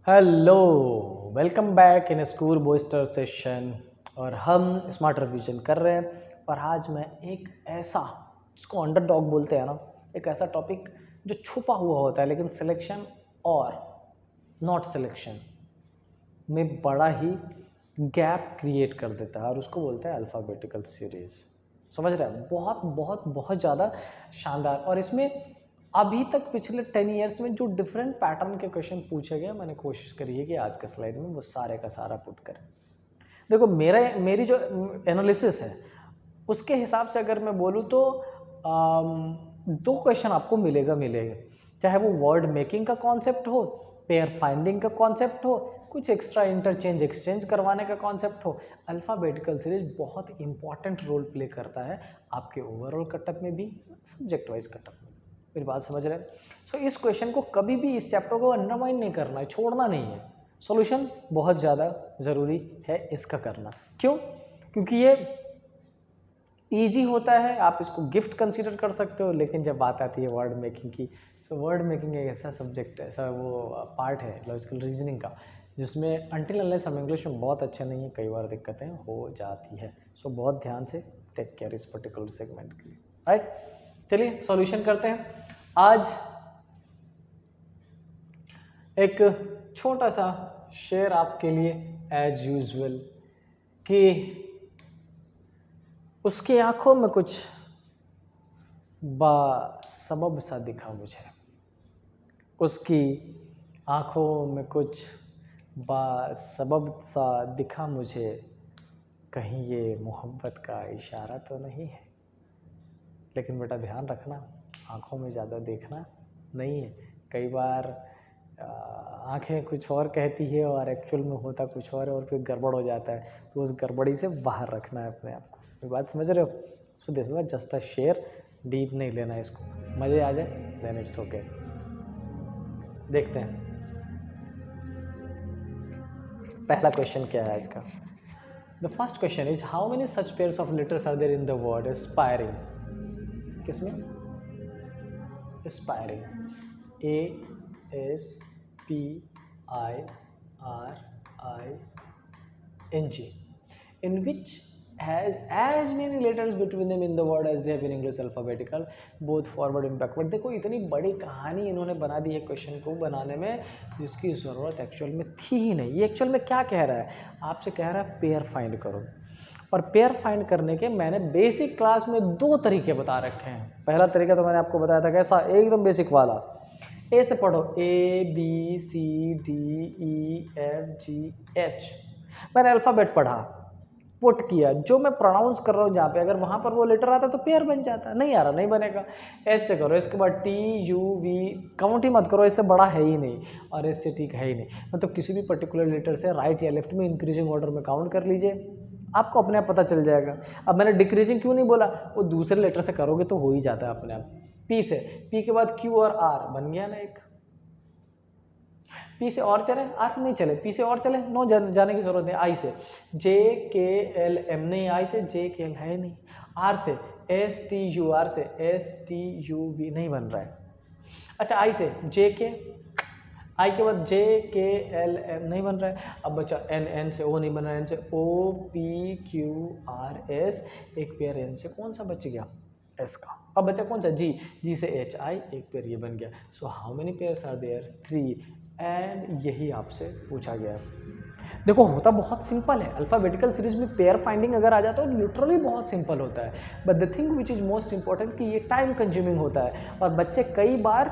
Hello, welcome back in school booster session. और हम smart revision कर रहे हैं। और आज मैं एक ऐसा, जिसको अंडरडॉग बोलते हैं ना, एक ऐसा टॉपिक जो छुपा हुआ होता है लेकिन सिलेक्शन और नॉट सिलेक्शन में बड़ा ही गैप क्रिएट कर देता है, और उसको बोलते हैं अल्फ़ाबेटिकल सीरीज़। समझ रहे हैं? बहुत बहुत बहुत ज़्यादा शानदार। और इसमें अभी तक पिछले 10 ईयर्स में जो डिफरेंट पैटर्न के क्वेश्चन पूछे गए, मैंने कोशिश करी है कि आज के स्लाइड में वो सारे का सारा पुट करें। देखो, मेरी जो एनालिसिस है उसके हिसाब से अगर मैं बोलूँ तो दो क्वेश्चन आपको मिलेगा। चाहे वो वर्ड मेकिंग का कॉन्सेप्ट हो, पेयर फाइंडिंग का कॉन्सेप्ट हो, कुछ एक्स्ट्रा इंटरचेंज एक्सचेंज करवाने का कॉन्सेप्ट हो। अल्फ़ाबेटिकल सीरीज बहुत इंपॉर्टेंट रोल प्ले करता है आपके ओवरऑल कटअप में भी, सब्जेक्ट वाइज कटअप में। मेरी बात समझ रहे हैं? सो इस क्वेश्चन को कभी भी, इस चैप्टर को अंडरमाइन नहीं करना है, छोड़ना नहीं है। सॉल्यूशन बहुत ज़्यादा ज़रूरी है इसका करना। क्यों? क्योंकि ये ईजी होता है, आप इसको गिफ्ट कंसीडर कर सकते हो। लेकिन जब बात आती है वर्ड मेकिंग की, सो वर्ड मेकिंग एक ऐसा सब्जेक्ट, ऐसा वो पार्ट है लॉजिकल रीजनिंग का, जिसमें अनटिल अनलेस हम इंग्लिश में बहुत अच्छे नहीं है, कई बार दिक्कतें हो जाती है। सो बहुत ध्यान से टेक केयर इस पर्टिकुलर सेगमेंट के लिए। राइट, चलिए सॉल्यूशन करते हैं। आज एक छोटा सा शेयर आपके लिए एज यूजुअल, कि उसकी आंखों में कुछ बासबब सा दिखा मुझे, उसकी आंखों में कुछ बासबब सा दिखा मुझे, कहीं ये मोहब्बत का इशारा तो नहीं है। लेकिन बेटा ध्यान रखना, आंखों में ज़्यादा देखना नहीं है। कई बार आंखें कुछ और कहती है और एक्चुअल में होता कुछ और है, और फिर गड़बड़ हो जाता है। तो उस गड़बड़ी से बाहर रखना है अपने आप को। ये बात समझ रहे हो? So this was just a share, deep नहीं लेना इसको। मज़े आ जाए देन इट्स ओके। देखते हैं पहला क्वेश्चन क्या है आज का। The first question is, how many such pairs of letters are there in the word aspiring? किसमें? Aspiring, A S P I R I N G, in which has as many letters between them in the word as they have in English alphabetical, both forward and backward। देखो, इतनी बड़ी कहानी इन्होंने बना दी है question को बनाने में, जिसकी ज़रूरत एक्चुअल में थी ही नहीं। ये एक्चुअल में क्या कह रहा है? आपसे कह रहा है पेयर फाइंड करो। और पेयर फाइंड करने के मैंने बेसिक क्लास में दो तरीके बता रखे हैं। पहला तरीका तो मैंने आपको बताया था, कैसा? एकदम बेसिक वाला। ए से पढ़ो, A B C D E F G H. मैंने अल्फ़ाबेट पढ़ा, पुट किया, जो मैं प्रोनाउंस कर रहा हूँ जहाँ पे, अगर वहाँ पर वो लेटर आता तो पेयर बन जाता। नहीं आ रहा, नहीं बनेगा। एस से करो, इसके बाद टी यू वी, काउंट ही मत करो, इससे बड़ा है ही नहीं और इससे ठीक है ही नहीं। मतलब किसी भी पर्टिकुलर लेटर से राइट या लेफ्ट में इंक्रीजिंग ऑर्डर में काउंट कर लीजिए, आपको अपने आप पता चल जाएगा। अब मैंने डिक्रीजिंग क्यों नहीं बोला? वो दूसरे लेटर से करोगे तो हो ही जाता है अपने आप। पी से, पी के बाद क्यू और आर, बन गया ना एक। पी से और चले, आर नहीं चले, पी से और चले, नो जाने की जरूरत है। आई से जे के एल एम, नहीं, आई से जे के एल है नहीं। आर से एस टी यू, आर से एस टी यू वी, नहीं बन रहा है। अच्छा, आई से जे के, आई के बाद जे के एल एम, नहीं बन रहा है। अब बचा एन, एन से ओ नहीं बन रहा है, एन से O P Q R S, एक पेयर एन से कौन सा बच गया? एस का। अब बचा कौन सा? जी, जी से एच आई, एक पेयर ये बन गया। So how many pairs are there? 3। And यही आपसे पूछा गया है। देखो, होता बहुत सिंपल है। अल्फाबेटिकल सीरीज में पेयर फाइंडिंग अगर आ जाता है तो लिटरली बहुत सिंपल होता है। But the thing which is most important कि ये टाइम कंज्यूमिंग होता है, और बच्चे कई बार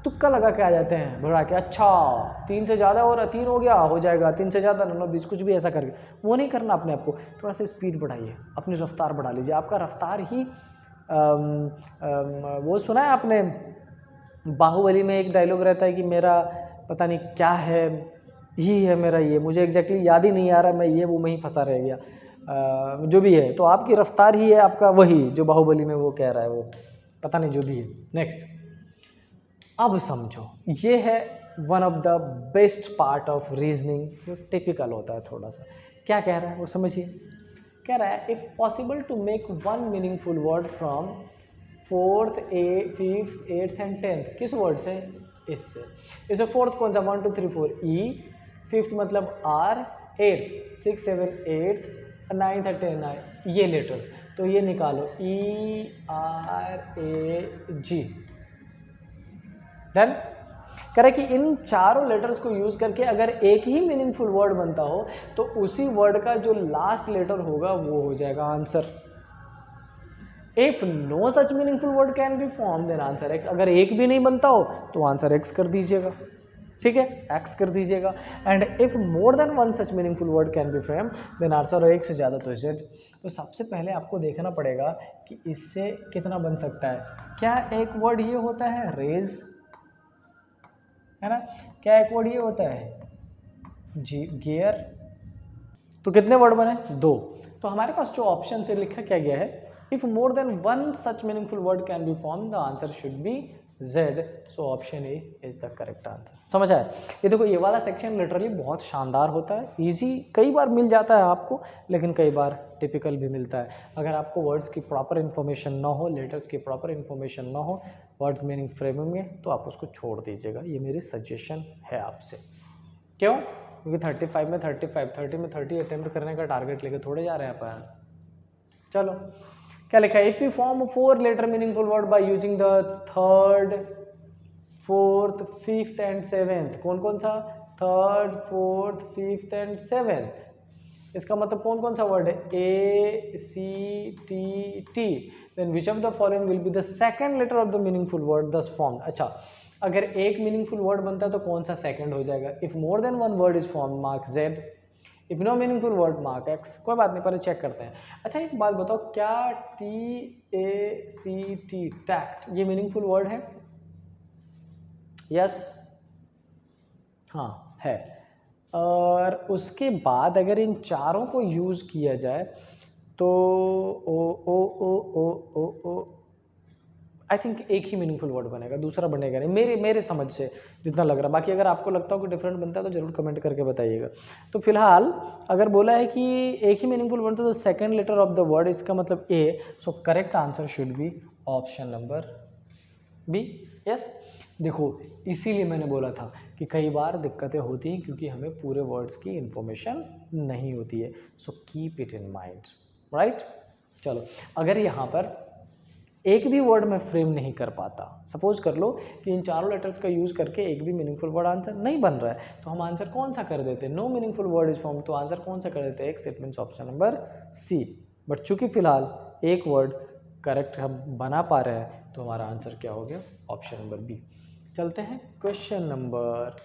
तुक्का लगा के आ जाते हैं भरा के। अच्छा, 3 से ज़्यादा और 3 हो गया, हो जाएगा 3 से ज़्यादा, 9 20, कुछ भी ऐसा करके। वो नहीं करना अपने आप को। थोड़ा सा स्पीड बढ़ाइए, अपनी रफ्तार बढ़ा लीजिए। आपका रफ्तार ही वो सुना है आपने, बाहुबली में एक डायलॉग रहता है कि मेरा पता नहीं क्या है, ही है मेरा ये, मुझे एग्जैक्टली याद ही नहीं आ रहा, मैं ये वो में ही फंसा रह गया। जो भी है, तो आपकी रफ्तार ही है आपका वही, जो बाहुबली में वो कह रहा है, वो पता नहीं, जो भी है। नेक्स्ट, अब समझो, ये है one of the best part of reasoning, जो टिपिकल होता है थोड़ा सा। क्या कह रहा है वो समझिए। कह रहा है, if possible to make one meaningful word from 4th 5th 8th and 10th। किस वर्ड से? इससे। इसे फोर्थ कौन सा 1 2 3 4 ई, फिफ्थ मतलब आर, एट्थ 6 7 8, 9 10 9 ये लेटर्स, तो ये निकालो E R A ji. Done. कह रहा है कि इन चारों लेटर्स को यूज करके अगर एक ही मीनिंगफुल वर्ड बनता हो तो उसी वर्ड का जो लास्ट लेटर होगा वो हो जाएगा answer. If no such meaningful word can be form then answer X. अगर एक भी नहीं बनता हो तो आंसर एक्स कर दीजिएगा, ठीक है, एक्स कर दीजिएगा। And if more than one such meaningful word can be frame then answer, एक से ज़्यादा तो जेड। तो सबसे पहले आपको देखना पड़ेगा कि इससे कितना बन सकता है। क्या एक वर्ड ये होता है रेज, है ना, क्या एक वर्ड ये होता है जी गियर, तो कितने वर्ड बने, दो। तो हमारे पास जो ऑप्शन से लिखा क्या गया है, if more than one such meaningful word can be form the answer should B Z, so option A is the correct answer. समझ आया? ये देखो ये वाला सेक्शन लिटरली बहुत शानदार होता है, इजी कई बार मिल जाता है आपको, लेकिन कई बार टिपिकल भी मिलता है। अगर आपको वर्ड्स की प्रॉपर इन्फॉर्मेशन ना हो, लेटर्स की प्रॉपर इन्फॉर्मेशन ना हो वर्ड्स मीनिंग फ्रेमिंग में, तो आप उसको छोड़ दीजिएगा, ये मेरी सजेशन है आपसे। क्यों? क्योंकि 35 में 35, 30 में 30 अटेम्प्ट करने का टारगेट लेके थोड़े जा रहे हैं अपन। चलो क्या लिखा है, if you form 4 letter meaningful word by using the third, fourth, fifth and seventh. कौन कौन सा? Third, fourth, fifth and seventh. इसका मतलब कौन कौन सा वर्ड है? A C T T. Then which of the following will be the second letter of the meaningful word thus formed. अच्छा, अगर एक मीनिंगफुल वर्ड बनता है तो कौन सा सेकंड हो जाएगा? If more than one word is form mark Z, if no meaningful word mark X. कोई बात नहीं, पहले चेक करते हैं। अच्छा एक बात बताओ, क्या T A C T tact ये मीनिंगफुल वर्ड है? यस, हाँ है। और उसके बाद अगर इन चारों को यूज किया जाए तो ओ ओ ओ ओ ओ ओ आई थिंक एक ही मीनिंगफुल वर्ड बनेगा, दूसरा बनेगा नहीं, मेरे समझ से जितना लग रहा है। बाकी अगर आपको लगता हो कि डिफरेंट बनता है तो जरूर कमेंट करके बताइएगा। तो फिलहाल अगर बोला है कि एक ही मीनिंगफुल बनता है तो second letter of the word, इसका मतलब A, so correct answer should be option number B. Yes, देखो इसीलिए मैंने बोला था कि कई बार दिक्कतें होती हैं क्योंकि हमें पूरे वर्ड्स की इंफॉर्मेशन नहीं होती है, so keep it in mind, right. चलो अगर यहाँ पर एक भी वर्ड में फ्रेम नहीं कर पाता, सपोज कर लो कि इन चारों लेटर्स का यूज करके एक भी मीनिंगफुल वर्ड आंसर नहीं बन रहा है, तो हम आंसर कौन सा कर देते? No meaningful word is form, तो आंसर कौन सा कर देते? X, it means option number C. But चूंकि फिलहाल एक वर्ड करेक्ट हम बना पा रहे हैं तो हमारा आंसर क्या हो गया? Option number B. चलते हैं क्वेश्चन नंबर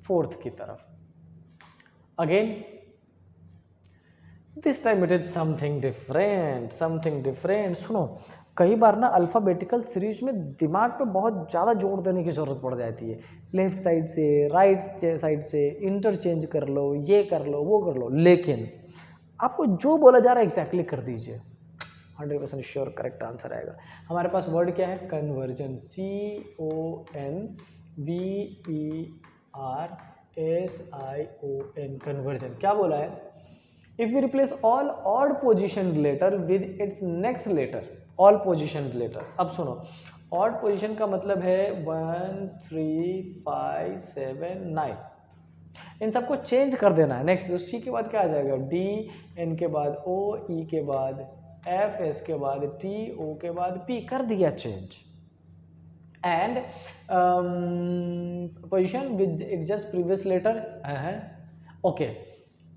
4 की तरफ। Again this time it is something different, something different. सुनो, कई बार ना अल्फ़ाबेटिकल सीरीज में दिमाग पे बहुत ज़्यादा जोर देने की ज़रूरत पड़ जाती है, लेफ्ट साइड से राइट साइड से इंटरचेंज कर लो, ये कर लो, वो कर लो, लेकिन आपको जो बोला जा रहा है एग्जैक्टली कर दीजिए, 100% श्योर करेक्ट आंसर आएगा। हमारे पास वर्ड क्या है? Conversion, CONVERSION, conversion. क्या बोला है? If we replace all odd positioned letter with its next letter, all positioned letter। अब सुनो, odd position का मतलब है 1 3 5 7 9, इन सबको चेंज कर देना है। नेक्स्ट सी के बाद क्या आ जाएगा? डी, एन के बाद ओ, ई के बाद एफ, एस के बाद टी, ओ के बाद पी, कर दिया change. And position with it just previous letter, okay.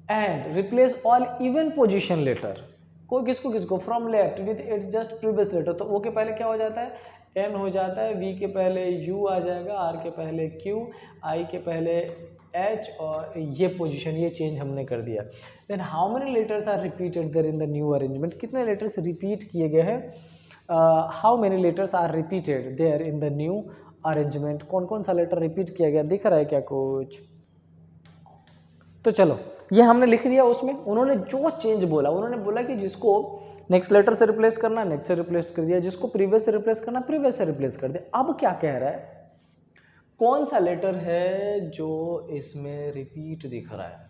And replace all even position letter, कोई किसको किसको? From left with its just previous letter, तो ओ के पहले क्या हो जाता है? एन हो जाता है, वी के पहले यू आ जाएगा, आर के पहले क्यू, आई के पहले एच, और ये पोजीशन, ये चेंज हमने कर दिया। Then how many letters are repeated there in the new arrangement? कितने लेटर्स रिपीट किए गए हैं? How many letters are repeated there in the new arrangement? कौन कौन सा लेटर रिपीट किया गया? दिख रहा है क्या कुछ? तो चलो ये हमने लिख दिया। उसमें उन्होंने जो चेंज बोला, उन्होंने बोला कि जिसको नेक्स्ट लेटर से रिप्लेस करना नेक्स्ट से रिप्लेस कर दिया, जिसको प्रीवियस से रिप्लेस करना प्रीवियस से रिप्लेस कर दिया। अब क्या कह रहा है? कौन सा लेटर है जो इसमें रिपीट दिख रहा है?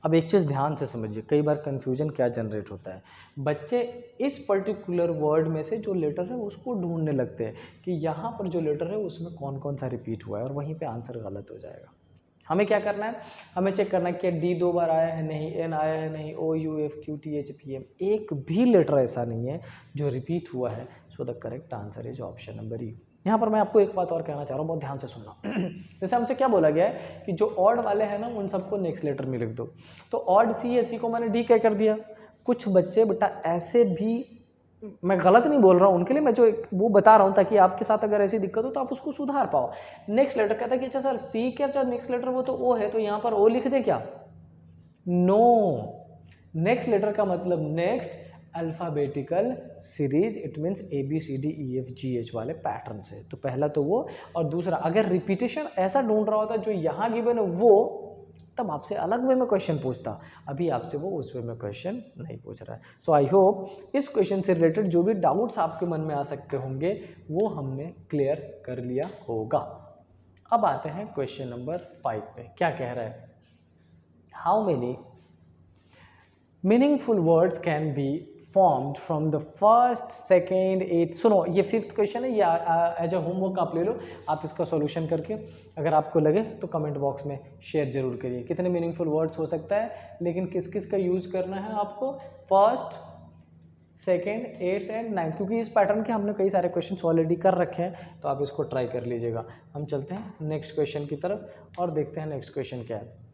अब एक चीज़ ध्यान से समझिए, कई बार कन्फ्यूजन क्या जनरेट होता है, बच्चे इस पर्टिकुलर वर्ड में से जो लेटर है उसको ढूंढने लगते हैं कि यहाँ पर जो लेटर है उसमें कौन कौन सा रिपीट हुआ है, और वहीं पे आंसर गलत हो जाएगा। हमें क्या करना है, हमें चेक करना है कि डी 2 बार आया है नहीं, एन आया है नहीं, O U F Q T H P M, एक भी लेटर ऐसा नहीं है जो रिपीट हुआ है। So the correct answer is option number ई। यहाँ पर मैं आपको एक बात और कहना चाह रहा हूँ, बहुत ध्यान से सुनना। जैसे हमसे क्या बोला गया है कि जो ऑड वाले हैं ना उन सबको नेक्स्ट लेटर में लिख दो, तो ऑड सी है, सी को मैंने डी क्या कर दिया। कुछ बच्चे बेटा ऐसे भी, मैं गलत नहीं बोल रहा हूँ उनके लिए, मैं जो वो बता रहा हूँ ताकि आपके साथ अगर ऐसी दिक्कत हो तो आप उसको सुधार पाओ। नेक्स्ट लेटर कहता है कि अच्छा सर सी क्या, अच्छा नेक्स्ट लेटर वो तो ओ है, तो यहाँ पर ओ लिख दे क्या? नो, नेक्स्ट लेटर का मतलब next alphabetical series, it means A B C D E F G H वाले पैटर्न से। तो पहला तो वो, और दूसरा अगर रिपीटेशन ऐसा ढूंढ रहा होता जो यहाँ गिवन है वो, तब आपसे अलग वे में क्वेश्चन पूछता, अभी आपसे वो उस वे में क्वेश्चन नहीं पूछ रहा है। सो आई होप इस क्वेश्चन से रिलेटेड जो भी डाउट्स आपके मन में आ सकते होंगे वो हमने क्लियर कर लिया होगा। अब आते हैं क्वेश्चन नंबर 5 पे, क्या कह रहा है, how many meaningful words can be formed from the first second eight. सुनो, ये 5th क्वेश्चन है, ये एज ए होमवर्क आप ले लो, आप इसका सॉल्यूशन करके अगर आपको लगे तो कमेंट बॉक्स में शेयर जरूर करिए कितने मीनिंगफुल वर्ड्स हो सकता है, लेकिन किस किस का यूज़ करना है आपको, फर्स्ट सेकेंड एट एंड 9, क्योंकि इस पैटर्न के हमने कई सारे क्वेश्चन ऑलरेडी कर रखे हैं, तो आप इसको ट्राई कर लीजिएगा। हम चलते हैं नेक्स्ट क्वेश्चन की तरफ और देखते हैं नेक्स्ट क्वेश्चन क्या है।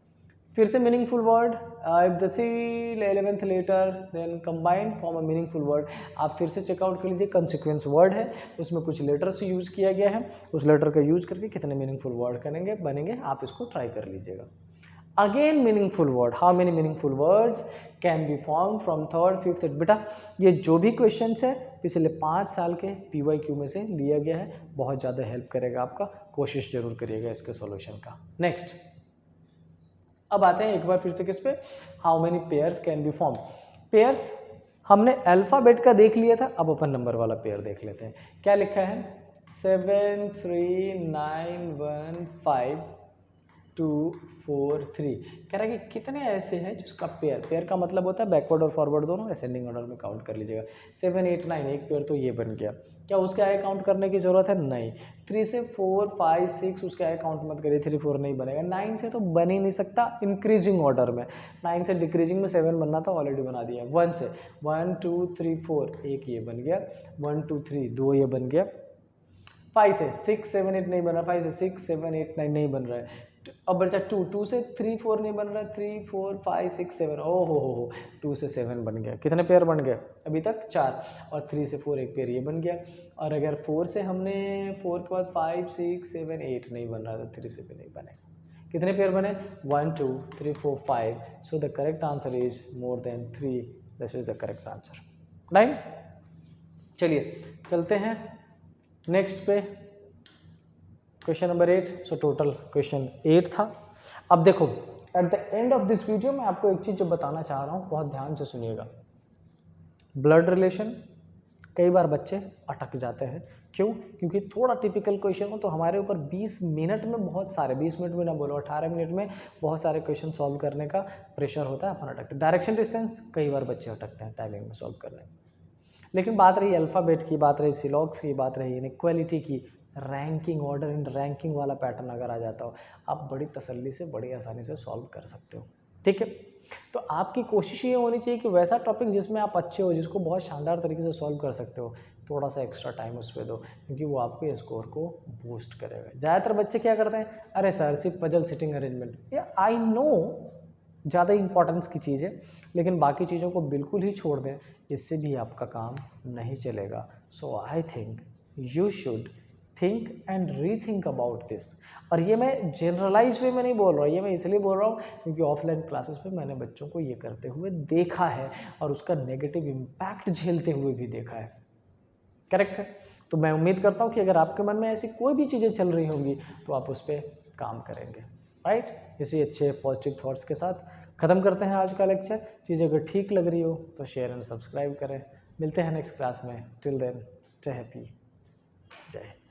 फिर से meaningful word, if the 11th letter then combined form a meaningful word. आप फिर से चेकआउट कर लीजिए, कंसिक्वेंस वर्ड है, उसमें कुछ लेटर्स यूज़ किया गया है, उस लेटर का यूज़ करके कितने मीनिंगफुल वर्ड बनेंगे, आप इसको ट्राई कर लीजिएगा। Again meaningful word, how many meaningful words can be form from 3rd 5th। बेटा ये जो भी क्वेश्चन है पिछले 5 साल के PYQ में से लिया गया है, बहुत ज़्यादा हेल्प करेगा आपका, कोशिश जरूर करिएगा इसके सॉल्यूशन का। नेक्स्ट, अब आते हैं एक बार फिर से किस पे, how many pairs can be form. Pairs हमने अल्फाबेट का देख लिया था, अब अपन नंबर वाला पेयर देख लेते हैं। क्या लिखा है, 7 3 9 1 5 2 4 3। कह रहा है कि कितने ऐसे हैं जिसका पेयर का मतलब होता है बैकवर्ड और फॉरवर्ड दोनों, असेंडिंग ऑर्डर में काउंट कर लीजिएगा। 7 8 9 एक पेयर तो ये बन गया, क्या उसके आगे काउंट करने की जरूरत है, नहीं। 3 से 4 5 6 उसके आगे काउंट मत करिए, 3 4 नहीं बनेगा। 9 से तो बन ही नहीं सकता इंक्रीजिंग ऑर्डर में, 9 से डिक्रीजिंग में 7 बनना था, ऑलरेडी बना दिया। 1 से 1 2 3 4 एक ये बन गया, 1 2 3 दो ये बन गया। 5 से 6 7 8 नहीं बन रहा, 5 से 6 7 8 9 नहीं बन रहा है। अब बचा 2 से 3 4 नहीं बन रहा, 3 4 5 6 7, ओ हो 2 से 7 बन गया। कितने पेयर बन गए अभी तक, 4, और 3 से 4 एक पेयर ये बन गया। और अगर 4 से हमने 4 के बाद 5 6 7 8 नहीं बन रहा, तो 3 से भी नहीं बनेगा। कितने पेयर बने, 1 2 3 4 5। So the correct answer is more than 3, this is the correct answer. Right, चलिए चलते हैं नेक्स्ट पे, question number 8। So total question 8 था। अब देखो at the end of this video मैं आपको एक चीज जो बताना चाह रहा हूँ, बहुत ध्यान से सुनिएगा। ब्लड रिलेशन कई बार बच्चे अटक जाते हैं, क्यों, क्योंकि थोड़ा टिपिकल क्वेश्चन हो तो हमारे ऊपर 20 मिनट में बहुत सारे, 20 मिनट में ना बोलो 18 मिनट में बहुत सारे क्वेश्चन सॉल्व करने का प्रेशर होता है, अपन अटकते। डायरेक्शन डिस्टेंस कई बार बच्चे अटकते हैं टाइमिंग में सॉल्व करने में। लेकिन बात रही अल्फ़ाबेट की, बात रही सिलॉग्स की, बात रही इनइक्वालिटी की, रैंकिंग ऑर्डर इन रैंकिंग वाला पैटर्न अगर आ जाता हो, आप बड़ी तसल्ली से बड़ी आसानी से सॉल्व कर सकते हो। ठीक है, तो आपकी कोशिश ये होनी चाहिए कि वैसा टॉपिक जिसमें आप अच्छे हो, जिसको बहुत शानदार तरीके से सॉल्व कर सकते हो, थोड़ा सा एक्स्ट्रा टाइम उस पर दो, क्योंकि वो आपके स्कोर को बूस्ट करेगा। ज़्यादातर बच्चे क्या करते हैं, अरे सर सिर्फ पजल सिटिंग अरेंजमेंट, या आई नो ज़्यादा इंपॉर्टेंस की चीज़ है, लेकिन बाकी चीज़ों को बिल्कुल ही छोड़ दें, इससे भी आपका काम नहीं चलेगा। So I think you should think and rethink about this. और ये मैं जनरलाइज वे में नहीं बोल रहा, ये मैं इसलिए बोल रहा हूँ क्योंकि ऑफलाइन क्लासेस में मैंने बच्चों को ये करते हुए देखा है और उसका नेगेटिव इम्पैक्ट झेलते हुए भी देखा है। करेक्ट है, तो मैं उम्मीद करता हूँ कि अगर आपके मन में ऐसी कोई भी चीज़ें चल रही होंगी तो आप उस पर काम करेंगे। राइट, इसी अच्छे पॉजिटिव थॉट्स के साथ ख़त्म करते हैं आज का लेक्चर। चीज़ें अगर ठीक लग रही हो तो शेयर एंड सब्सक्राइब करें। मिलते हैं नेक्स्ट क्लास में, टिल देन स्टे हैप्पी, जय हिंद।